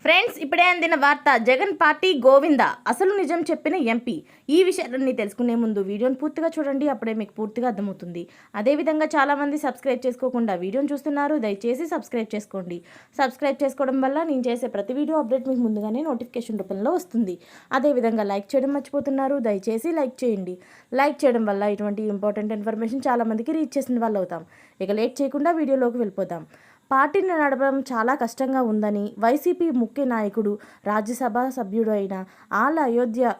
Friends, ఇప్పుడే అందిన వార్త. జగన్ పార్టీ గోవింద అసలు నిజం చెప్పిన ఎంపీ. ఈ విషయాలన్నీ తెలుసుకునే ముందు వీడియోని పూర్తిగా చూడండి, అప్పుడే మీకు పూర్తిగా అర్థమవుతుంది. అదేవిధంగా చాలామంది సబ్స్క్రైబ్ చేసుకోకుండా వీడియోని చూస్తున్నారు, దయచేసి సబ్స్క్రైబ్ చేసుకోండి. సబ్స్క్రైబ్ చేసుకోవడం వల్ల నేను చేసే ప్రతి వీడియో అప్డేట్ మీకు ముందుగానే నోటిఫికేషన్ రూపంలో వస్తుంది. అదేవిధంగా లైక్ చేయడం మర్చిపోతున్నారు, దయచేసి లైక్ చేయండి. లైక్ చేయడం వల్ల ఇటువంటి ఇంపార్టెంట్ ఇన్ఫర్మేషన్ చాలామందికి రీచ్ చేసిన వాళ్ళు అవుతాం. ఇక లేట్ చేయకుండా వీడియోలోకి వెళ్ళిపోదాం. పార్టీని నడపడం చాలా కష్టంగా ఉందని వైసీపీ ముఖ్య నాయకుడు, రాజ్యసభ సభ్యుడు అయిన ఆళ్ల అయోధ్య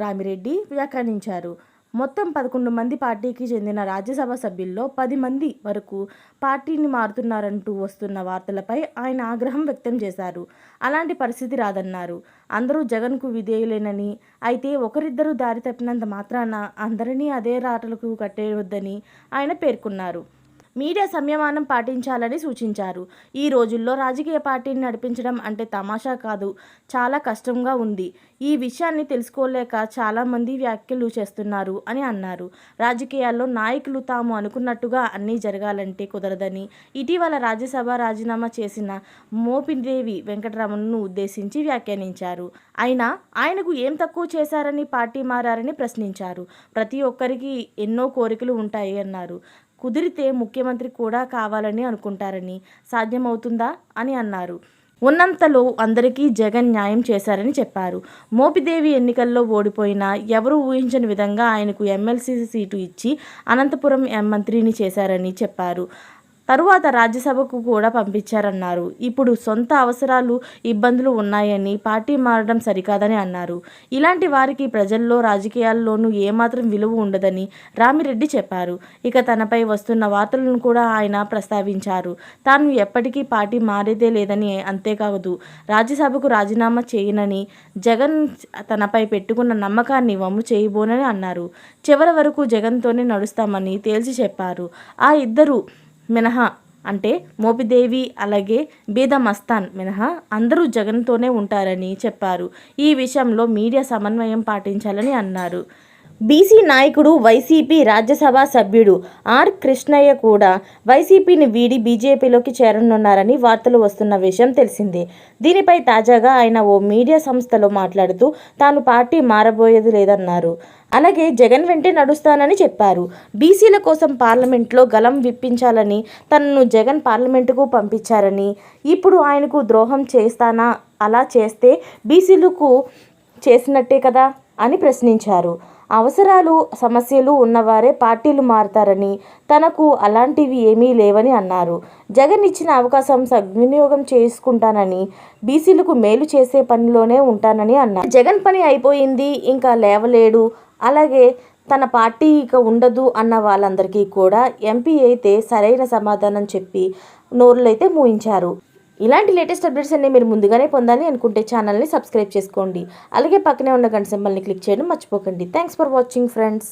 రామిరెడ్డి వ్యాఖ్యానించారు. మొత్తం 11 మంది పార్టీకి చెందిన రాజ్యసభ సభ్యుల్లో 10 మంది వరకు పార్టీని మారుతున్నారంటూ వస్తున్న వార్తలపై ఆయన ఆగ్రహం వ్యక్తం చేశారు. అలాంటి పరిస్థితి రాదన్నారు. అందరూ జగన్కు విధేయులేనని, అయితే ఒకరిద్దరు దారి తప్పినంత మాత్రాన అందరినీ అదే రాటలకు కట్టేయవద్దని ఆయన పేర్కొన్నారు. మీడియా సంయమనం పాటించాలని సూచించారు. ఈ రోజుల్లో రాజకీయ పార్టీని నడిపించడం అంటే తమాషా కాదు, చాలా కష్టంగా ఉంది. ఈ విషయాన్ని తెలుసుకోలేక చాలామంది వ్యాఖ్యలు చేస్తున్నారు అని అన్నారు. రాజకీయాల్లో నాయకులు తాము అనుకున్నట్టుగా అన్నీ జరగాలంటే కుదరదని ఇటీవల రాజ్యసభ రాజీనామా చేసిన మోపిదేవి వెంకటరమణను ఉద్దేశించి వ్యాఖ్యానించారు. అయినా ఆయనకు ఏం తక్కువ చేశారని పార్టీ మారారని ప్రశ్నించారు. ప్రతి ఒక్కరికి ఎన్నో కోరికలు ఉంటాయి అన్నారు. కుదిరితే ముఖ్యమంత్రి కూడా కావాలని అనుకుంటారని, సాధ్యమవుతుందా అని అన్నారు. ఉన్నంతలో అందరికీ జగన్ న్యాయం చేశారని చెప్పారు. మోపిదేవి ఎన్నికల్లో ఓడిపోయినా ఎవరూ ఊహించని విధంగా ఆయనకు ఎమ్మెల్సీ సీటు ఇచ్చి అనంతపురం మంత్రిని చేశారని చెప్పారు. తరువాత రాజ్యసభకు కూడా పంపించారన్నారు. ఇప్పుడు సొంత అవసరాలు, ఇబ్బందులు ఉన్నాయని పార్టీ మారడం సరికాదని అన్నారు. ఇలాంటి వారికి ప్రజల్లో, రాజకీయాల్లోనూ ఏమాత్రం విలువ ఉండదని రామిరెడ్డి చెప్పారు. ఇక తనపై వస్తున్న వార్తలను కూడా ఆయన ప్రస్తావించారు. తాను ఎప్పటికీ పార్టీ మారేదే లేదని, అంతేకాదు రాజ్యసభకు రాజీనామా చేయనని, జగన్ తనపై పెట్టుకున్న నమ్మకాన్ని వమ్ము చేయబోనని అన్నారు. చివరి వరకు జగన్తోనే నడుస్తామని తేల్చి చెప్పారు. ఆ ఇద్దరు మినహా, అంటే మోపిదేవి అలాగే బీద మస్తాన్ మినహా అందరూ జగన్తోనే ఉంటారని చెప్పారు. ఈ విషయంలో మీడియా సమన్వయం పాటించాలని అన్నారు. బీసీ నాయకుడు, వైసీపీ రాజ్యసభ సభ్యుడు ఆర్ కృష్ణయ్య కూడా వైసీపీని వీడి బీజేపీలోకి చేరనున్నారని వార్తలు వస్తున్న విషయం తెలిసిందే. దీనిపై తాజాగా ఆయన ఓ మీడియా సంస్థలో మాట్లాడుతూ తాను పార్టీ మారబోయేది లేదన్నారు. అలాగే జగన్ వెంటే నడుస్తానని చెప్పారు. బీసీల కోసం పార్లమెంట్లో గలం విప్పించాలని తనను జగన్ పార్లమెంటుకు పంపించారని, ఇప్పుడు ఆయనకు ద్రోహం చేస్తానా? అలా చేస్తే బీసీలకు చేసినట్టే కదా అని ప్రశ్నించారు. అవసరాలు, సమస్యలు ఉన్నవారే పార్టీలు మారతారని, తనకు అలాంటివి ఏమీ లేవని అన్నారు. జగన్ ఇచ్చిన అవకాశం సద్వినియోగం చేసుకుంటానని, బీసీలకు మేలు చేసే పనిలోనే ఉంటానని అన్నారు. జగన్ పని అయిపోయింది, ఇంకా లేవలేడు, అలాగే తన పార్టీ ఇక ఉండదు అన్న వాళ్ళందరికీ కూడా ఎంపీ అయితే సరైన సమాధానం చెప్పి నోరులైతే మూయించారు. ఇలాంటి లేటెస్ట్ అప్డేట్స్ అన్ని మీరు ముందుగానే పొందాలి అనుకుంటే ఛానల్ని సబ్స్క్రైబ్ చేసుకోండి. అలాగే పక్కనే ఉన్న గంట సింబల్ని క్లిక్ చేయడం మర్చిపోకండి. Thanks for watching friends.